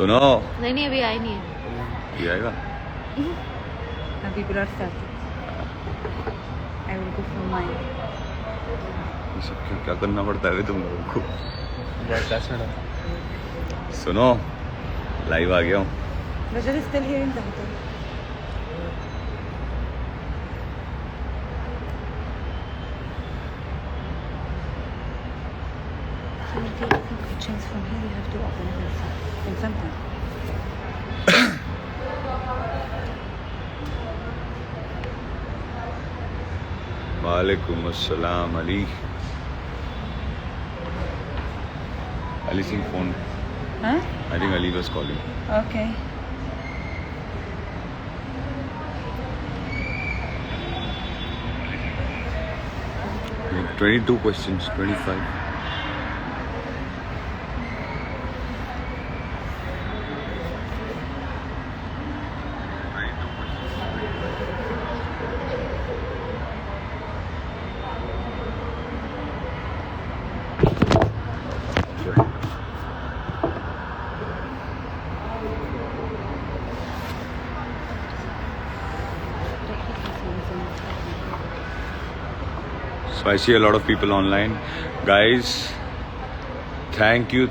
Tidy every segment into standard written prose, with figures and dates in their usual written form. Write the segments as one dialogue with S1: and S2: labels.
S1: सुनो।
S2: नहीं नहीं, अभी आई नहीं है।
S1: ये आएगा।
S2: अभी blood start. I will go from my.
S1: ये सब क्या करना पड़ता है तुम लोगों को? सुनो, लाइव आ गया हूँ।
S2: Rajat is still here in Tamil. Can you take some questions from here? You have to open it yourself in some time.
S1: वालेकुम अस्सलाम Ali. Ali Singh phone.
S2: Huh?
S1: I think Ali was calling.
S2: Okay.
S1: Like 22 questions, 25. So I see a lot of people online. Guys, thank you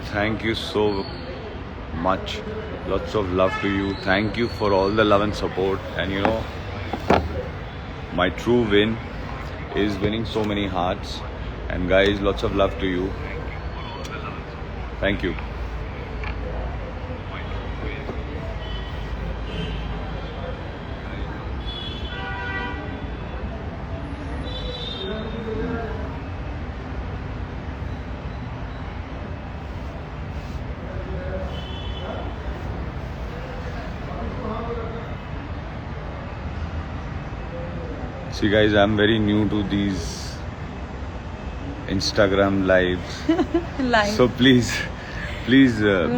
S1: so much. Lots of love to you. Thank you for all the love and support. And you know, my true win is winning so many hearts. And guys, lots of love to you. Thank you. See guys, I'm very new to these Instagram lives.
S2: Live.
S1: So please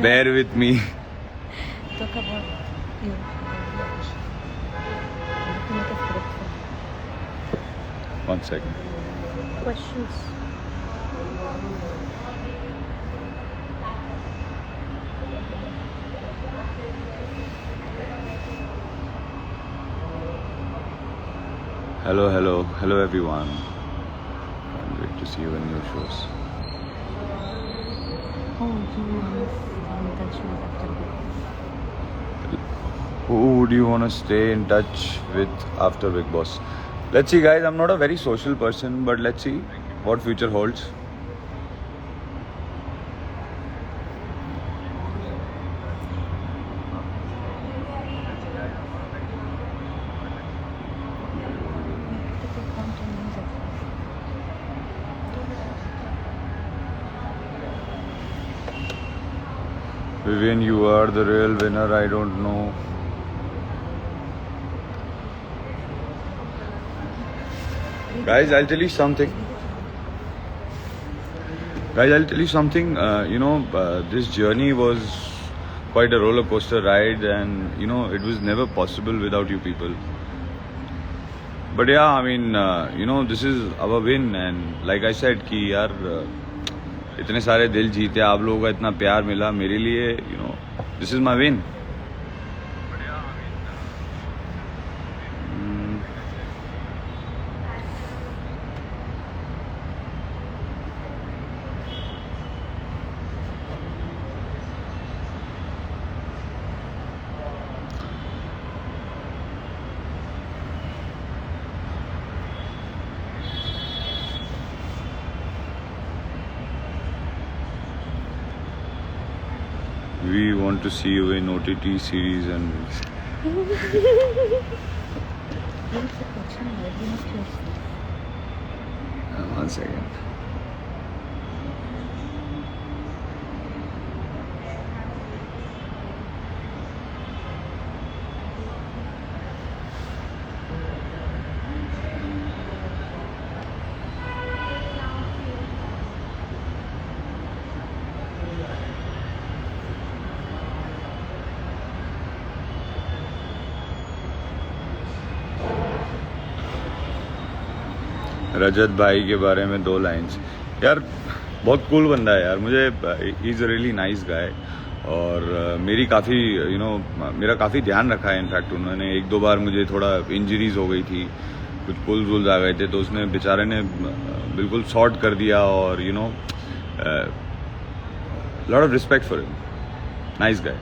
S1: bear with me.
S2: Talk about you. Make a script.
S1: 1 second.
S2: Questions.
S1: Hello everyone. Can't wait to see you in your shows.
S2: Oh, you miss in touch with after Big Boss.
S1: Who would you want to stay in touch with after Big Boss? Let's see guys, I'm not a very social person, but let's see what future holds. Vivian, you are the real winner. I don't know. Guys, I'll tell you something. This journey was quite a roller coaster ride, and you know, it was never possible without you people. But yeah, I mean, this is our win, and like I said, कि यार इतने सारे दिल जीते, आप लोगों का इतना प्यार मिला मेरे लिए, you know, this is my win. We want to see you in OTT series and
S2: What's the question? You must hear.
S1: 1 second. रजत भाई के बारे में 2 लाइन्स। यार बहुत कूल बंदा है यार, मुझे he is a really nice guy. और मेरी काफ़ी मेरा काफ़ी ध्यान रखा है. इनफैक्ट उन्होंने एक दो बार मुझे थोड़ा इंजरीज हो गई थी, कुछ पुल्स वुल्स आ गए थे, तो उसने बेचारे ने बिल्कुल सॉर्ट कर दिया. और lot of respect for him. Nice guy.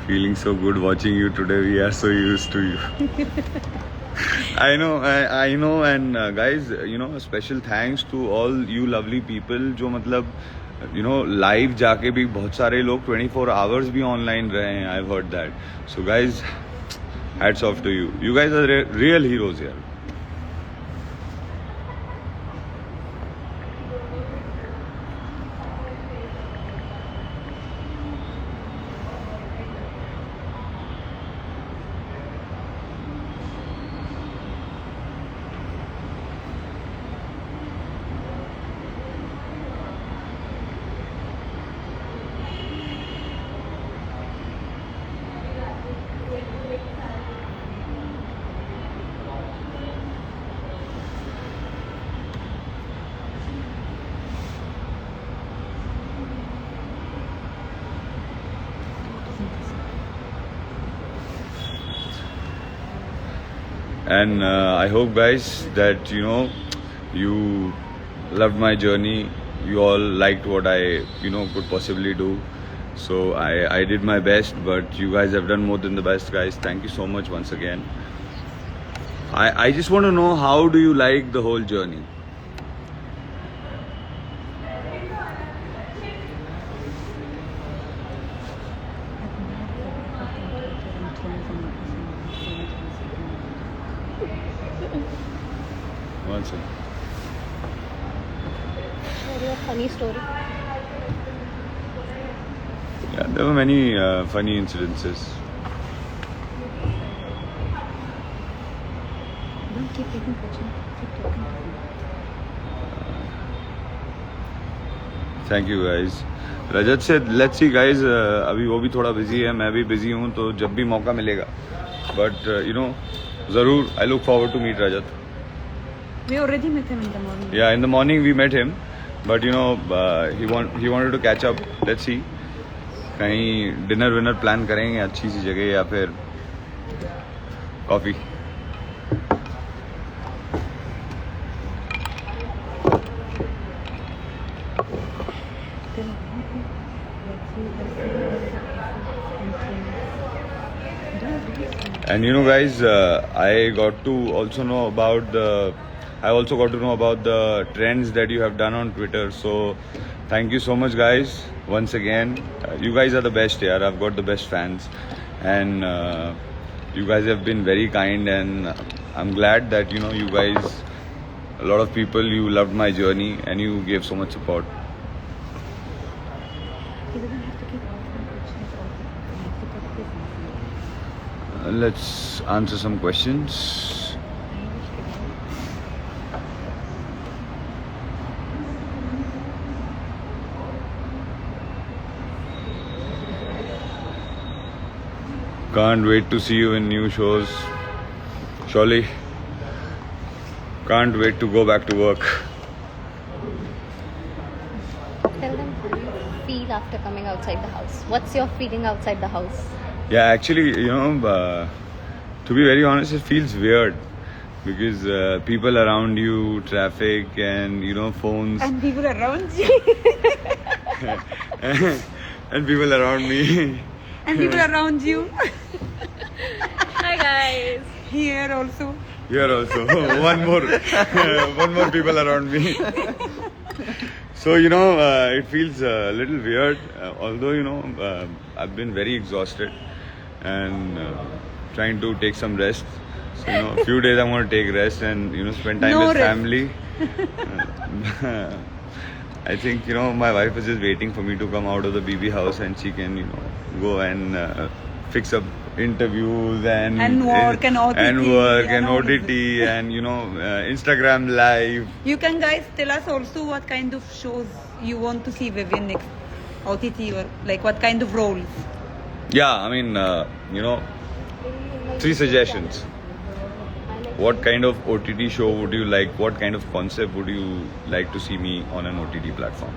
S1: Feeling so good watching you today. We are so used to you. I know, and guys, a special thanks to all you lovely people. जो मतलब, live जाके भी बहुत सारे लोग 24 hours भी online रहे हैं. I've heard that. So guys, hats off to you. You guys are real heroes here. And I hope, guys, that you loved my journey. You all liked what I could possibly do. So I did my best, but you guys have done more than the best, guys. Thank you so much once again. I just want to know, how do you like the whole journey? One second.
S3: Share your funny story.
S1: Yeah, there were many funny incidences.
S2: Don't keep taking questions. Keep talking to me.
S1: Thank you guys. Rajat से let's see guys, अभी वो भी थोड़ा busy है, मैं भी busy हूँ, तो जब भी मौका मिलेगा, बट ज़रूर I look forward to meet Rajat.
S2: We already met him in the morning.
S1: Yeah, in the morning we met him, but he wanted to catch up. Let's see, कहीं डिनर विनर प्लान करेंगे अच्छी सी जगह, या फिर coffee. And guys, I got to also know about the trends that you have done on Twitter. So thank you so much, guys, once again. You guys are the best here. I've got the best fans, and you guys have been very kind, and I'm glad that you guys, a lot of people, you loved my journey and you gave so much support.
S2: He doesn't have to keep asking questions all the time. He has to talk to himself.
S1: Let's answer some questions. Can't wait to see you in new shows. Surely. Can't wait to go back to work.
S3: Tell them how you feel after coming outside the house. What's your feeling outside the house?
S1: Yeah, actually, to be very honest, it feels weird because people around you, traffic, and phones,
S2: And people around you.
S1: and people around me.
S2: And people around you.
S3: Hi guys.
S2: Here also.
S1: Here also, one more people around me. So it feels a little weird. Although I've been very exhausted and trying to take some rest. So a few days I'm going to take rest and spend time
S2: No
S1: with
S2: rest.
S1: family. I think my wife is just waiting for me to come out of the BB house and she can go and fix up interviews
S2: And work and OTT
S1: and work
S2: and
S1: and
S2: all
S1: OTT and Instagram live.
S2: You can guys tell us also what kind of shows you want to see Vivian next. OTT or like what kind of roles.
S1: Yeah, I mean 3 suggestions. what kind of OTT show would you like? What kind of concept would you like to see me on an OTT platform?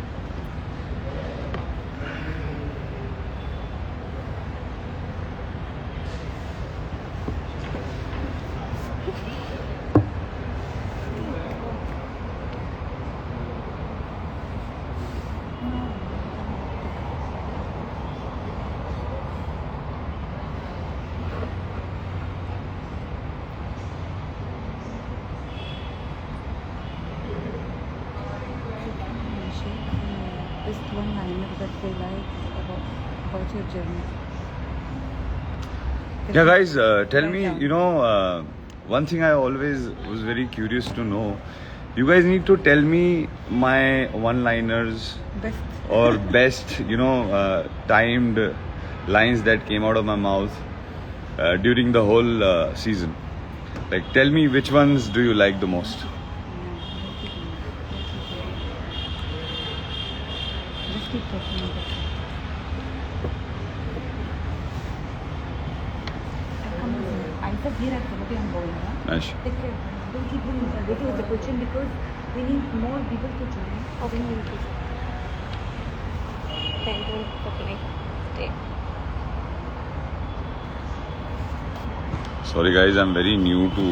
S2: Just one liner that they like about your journey.
S1: Yeah, guys, tell me,
S2: Yeah.
S1: you know, one thing I always was very curious to know. You guys need to tell me my one-liners
S2: Best.
S1: or best, you know, timed lines that came out of my mouth during the whole season. Like, tell me which ones do you like the most?
S2: Just keep talking about it. I said here at Samadhi I'm going.
S1: Nice.
S2: Take care. Don't keep doing waiting with the question because we need more people to join.
S3: Okay, thank you. Thank you for coming. Stay.
S1: Sorry, guys, I'm very new to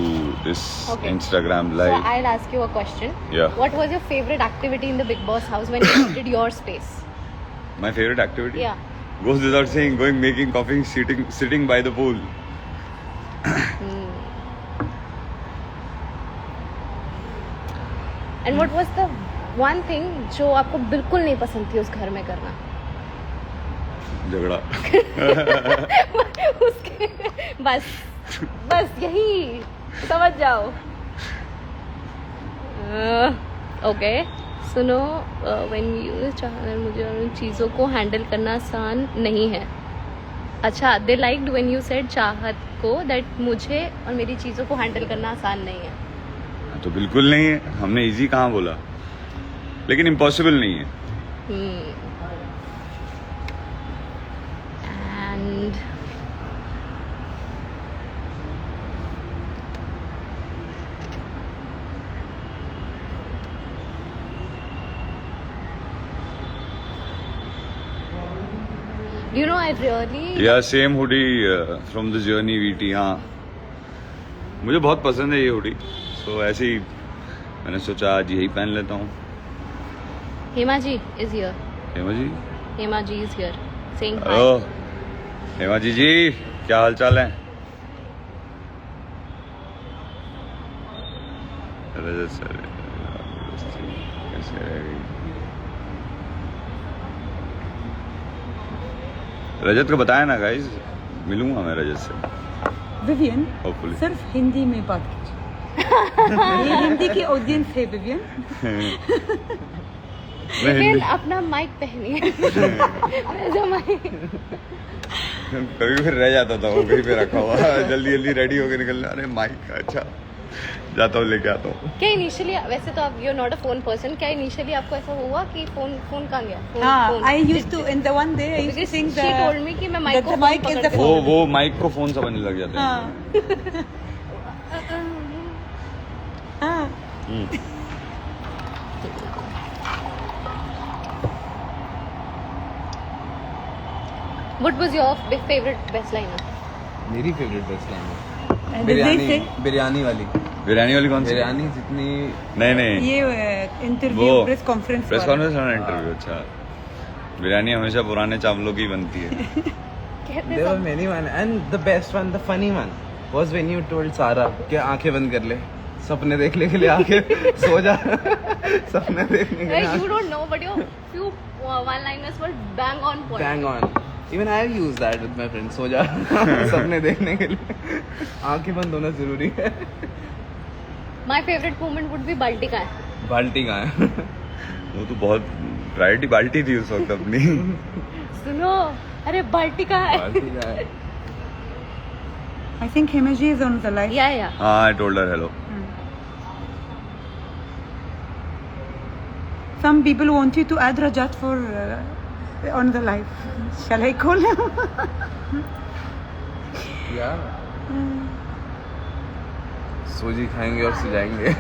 S1: this
S3: Okay.
S1: Instagram
S3: So
S1: live.
S3: I'll ask you a question.
S1: Yeah.
S3: What was your favorite activity in the Big Boss house when you did your space?
S1: My favorite activity?
S3: Yeah.
S1: Goes without saying, going, making coffee, sitting by the pool.
S3: And what was the one thing जो आपको बिल्कुल नहीं पसंद थी उस घर में करना?
S1: झगड़ा.
S3: उसके बस यही समझ जाओ. ओके सुनो, व्हेन यू मुझे उन चीज़ों को हैंडल करना आसान नहीं है. अच्छा, दे लाइक्ड व्हेन यू सेड चाहत को दैट मुझे और मेरी चीज़ों को हैंडल करना आसान नहीं है.
S1: तो बिल्कुल नहीं है. हमने इजी कहाँ बोला, लेकिन इम्पॉसिबल नहीं है.
S3: And you know, I really
S1: या same hoodie from the journey VT. हाँ, मुझे बहुत पसंद है ये हुडी. सो ऐसे ही मैंने सोचा आज यही पहन लेता हूँ.
S3: Hema ji is here.
S1: Hema ji.
S3: Hema ji is here saying hi.
S1: Hello Hema ji, क्या हाल चाल है? रजत सर कैसे रहेगी? रजत को बताया ना गाइस, मिलूंगा मैं रजत से.
S2: Vivian
S1: Hopefully.
S2: सिर्फ हिंदी में बात कीजिए. ये हिंदी की ऑडियंस है विवियन.
S1: मैं
S3: लेकिन
S1: हिंदी
S3: अपना माइक पहनिए. जो mic-
S1: कभी फिर रह जाता था वो कहीं पे रखा हुआ. जल्दी रेडी होके निकलना. अरे माइक, अच्छा जाता हूँ लेके आता हूँ.
S3: क्या इनिशियली, वैसे तो आप you are not a phone person, क्या इनिशियली आपको ऐसा हुआ कि फोन कहाँ गया?
S2: हाँ, I used to in the one day I used to
S3: Because
S2: think
S3: she told me कि मैं mic
S2: that
S3: को
S2: the
S3: phone
S2: mic is
S3: पकड़
S2: the
S3: के-
S2: phone.
S1: वो माइक को फोन समझने लग जाते हैं.
S2: हाँ. हाँ.
S3: What was your big favorite best liner?
S4: मेरी फेवरेट बेस्ट लाइन है
S2: And did they say
S4: biryani वाली.
S1: बिरयानी वाली कौन सी?
S4: बिरयानी जितनी
S1: नहीं
S2: ये इंटरव्यू
S1: वो
S2: प्रेस कॉन्फ्रेंस
S1: प्रेस कॉन्फ्रेंस वाला इंटरव्यू. अच्छा, बिरयानी हमेशा पुराने चावलों की बनती है.
S3: कहते
S4: there were
S3: सब
S4: many one and the best one, the funny one was when you told Sara कि आंखें बंद कर ले, सपने देखने के लिए आंखें सो जा. सपने देखने के लिए
S3: you don't know, but your few one-liners were bang on point.
S4: bang on. Even I use that with my friends. सो जा सपने देखने के लिए आंखें बंद होना जरूरी है.
S3: My favorite moment would be बाल्टी का है.
S4: बाल्टी कहाँ है?
S1: वो तो बहुत प्रायोरिटी बाल्टी थी उस वक्त अपनी.
S3: सुनो, अरे बाल्टी का है.
S4: बाल्टी कहाँ है?
S2: I think Himaji is on the live.
S3: या
S1: हाँ, I told her hello.
S2: Some people want you to add Rajat for on the live. Shall I call him?
S4: Yeah. सूजी खाएंगे और सो जाएंगे.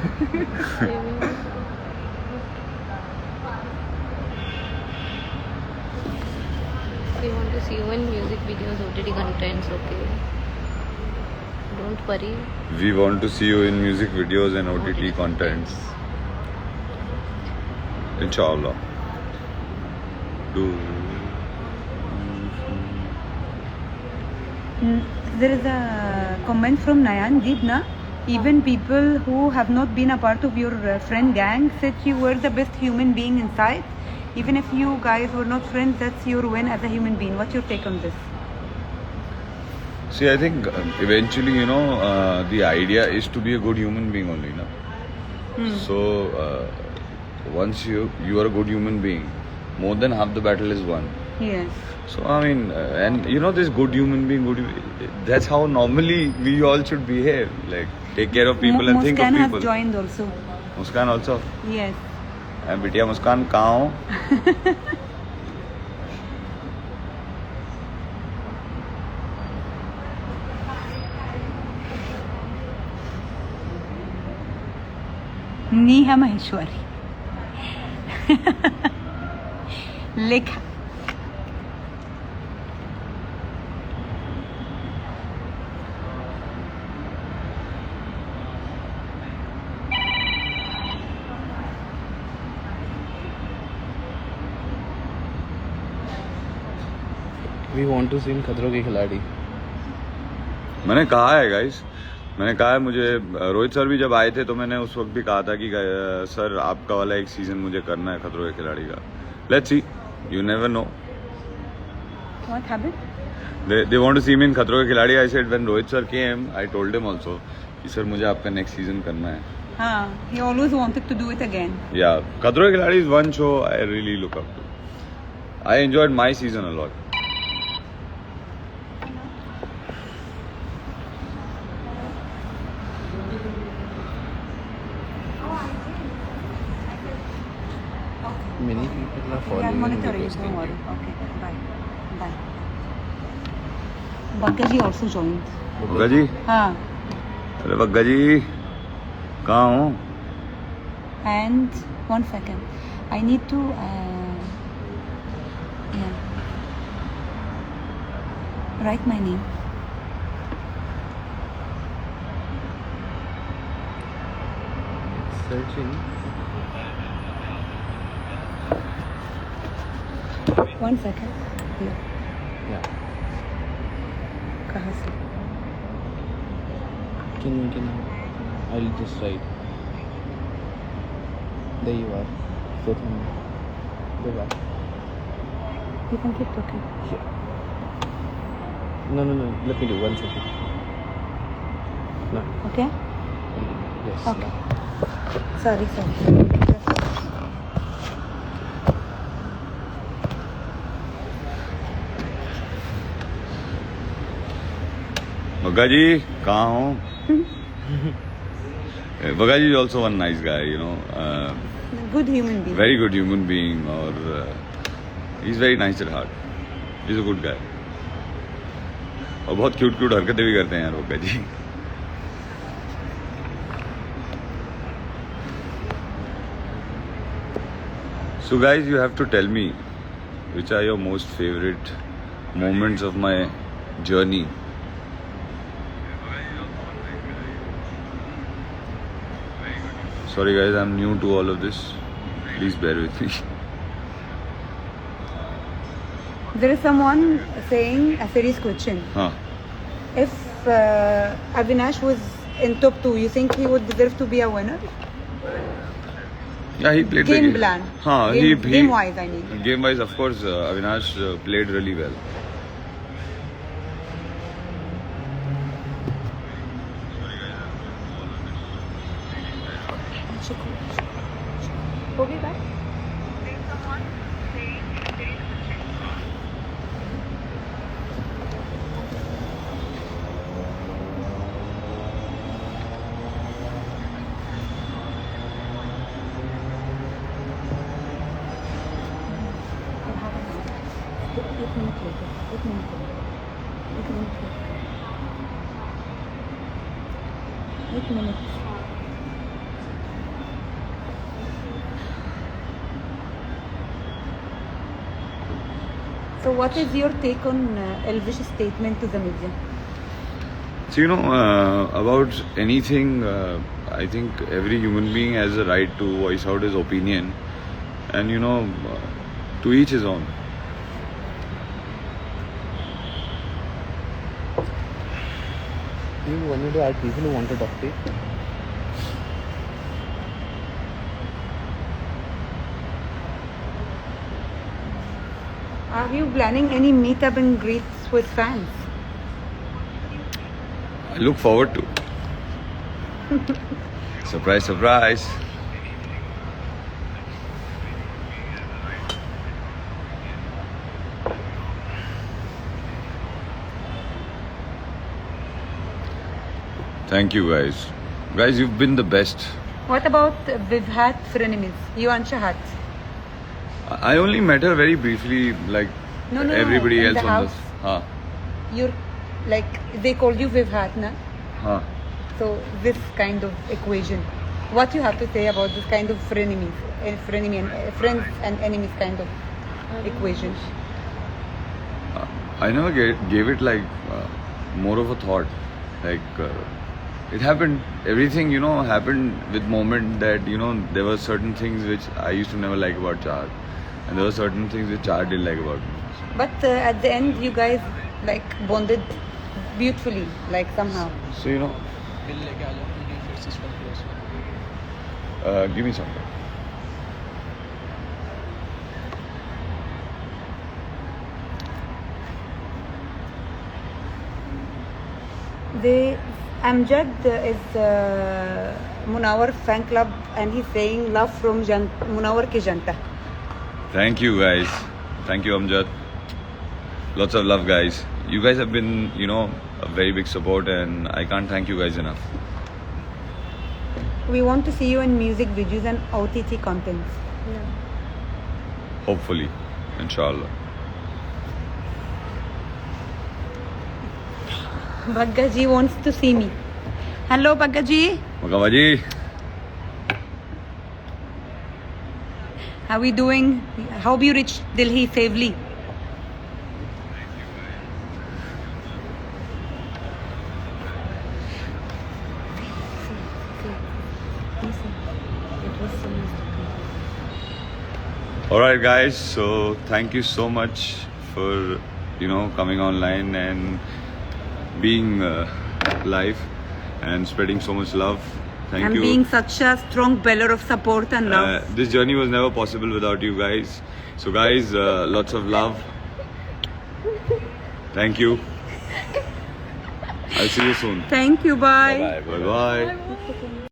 S3: We want to see you in music videos, OTT contents, okay? Don't worry.
S1: We want to see you in music videos and OTT contents. Inshallah. Do.
S2: There is a comment from Nayan Deepna. Even people who have not been a part of your friend gang said you were the best human being inside. Even if you guys were not friends, that's your win as a human being. What's your take on this?
S1: See, I think eventually, you know, the idea is to be a good human being only, no? So, once you are a good human being, more than half the battle is won.
S2: Yes.
S1: So, I mean, and you know, this good human being, that's how normally we all should behave. Like, take care of people and think of
S2: Muskan
S1: people.
S2: has joined also.
S1: Muskan also.
S2: Yes.
S1: बिटिया मुस्कान कहाँ हो?
S2: नीहा महेश्वरी. लेखा.
S4: We want to see in खतरों के खिलाड़ी.
S1: मैंने कहा है गाइस, मैंने कहा है, मुझे रोहित सर भी जब आए थे तो मैंने उस वक्त भी कहा था कि सर आपका वाला एक सीजन मुझे करना है खतरों के खिलाड़ी का. Let's see, you never know.
S2: What happened?
S1: They want to see me in खतरों के खिलाड़ी. I said when Rohit sir came, I told him also कि सर मुझे आपका नेक्स्ट सीजन करना है.
S2: हाँ, he always wanted to do it again.
S1: Yeah, खतरों के खिलाड़ी is one show I really look up to. I enjoyed my season a lot.
S4: Many people are
S2: We are
S4: following and
S2: monitoring.
S4: requesting
S2: Don't
S4: you.
S2: worry. Okay. Bye. Bye. Bagaji also joined.
S1: Bagga जी,
S2: हाँ.
S1: अरे बग्गा जी कहाँ हो?
S2: And 1 second. I need to. Yeah. Write my name.
S4: Searching.
S2: 1 second. Here.
S4: Yeah.
S2: कहाँ से?
S4: Can you? I'll just write. There you are. Fifth one. Go back.
S2: You can keep talking.
S4: No. Let me do 1 second. No.
S2: Okay?
S4: Yes.
S2: Okay.
S4: No.
S2: Sorry.
S1: Bagga जी कहाँ हो? बग्गा जी is also one nice guy, you know.
S2: Good human being.
S1: Very good human being, और he's very nice at heart. He's a good guy. और बहुत cute हरकतें भी करते हैं यार बग्गा जी. So guys, you have to tell me which are your most favorite moments of my journey. Sorry guys, I'm new to all of this. Please bear with me.
S2: There is someone saying a serious question.
S1: हाँ.
S2: If Avinash was in top 2, you think he would deserve to be a winner?
S1: Yeah, he played the
S2: Game
S1: game.
S2: plan.
S1: हाँ,
S2: Game wise, I mean.
S1: Game wise, of course, Avinash played really well.
S3: हो गई बात?
S2: एक minute 1 minute. So what is your take on Elvish's statement to the media?
S1: So, you know, about anything, I think every human being has a right to voice out his opinion, and, you know, to each his own.
S4: You wanted to add people who want to talk to you?
S2: Are you planning any meetup and greets with fans?
S1: I look forward to. Surprise, surprise. Thank you, guys. Guys, you've been the best.
S2: What about Vivhat frenemies? You and Shahat?
S1: I only met her very briefly, like
S2: No,
S1: everybody
S2: in
S1: else
S2: the
S1: on
S2: house.
S1: this. Huh.
S2: You're like, they called you Vivhat, na?
S1: Huh.
S2: So this kind of equation. What you have to say about this kind of frenemies, frenemy and friends and enemies kind of equation?
S1: I never gave it like more of a thought. Like it happened. Everything, you know, happened with moment that, you know, there were certain things which I used to never like about Chahat, and there were certain things which Chahat didn't like about me.
S2: But at the end, you guys like bonded beautifully, like somehow.
S1: So, you know, give me some.
S2: The Amjad is Munawar fan club, and he's saying love from Munawar ki Janta.
S1: Thank you, guys. Thank you, Amjad. Lots of love, guys. You guys have been, you know, a very big support, and I can't thank you guys enough.
S2: We want to see you in music videos and OTT contents.
S1: Hopefully, inshallah.
S2: Bhagga ji wants to see me. Hello, Bhagga ji.
S1: Makamaji.
S2: How we doing? How you reached Delhi safely?
S1: All right, guys. So thank you so much for, you know, coming online and being live and spreading so much love. Thank
S2: And
S1: you.
S2: being such a strong pillar of support and love.
S1: This journey was never possible without you guys. So, guys, lots of love. Thank you. I'll see you soon.
S2: Thank you. Bye.
S1: Bye bye.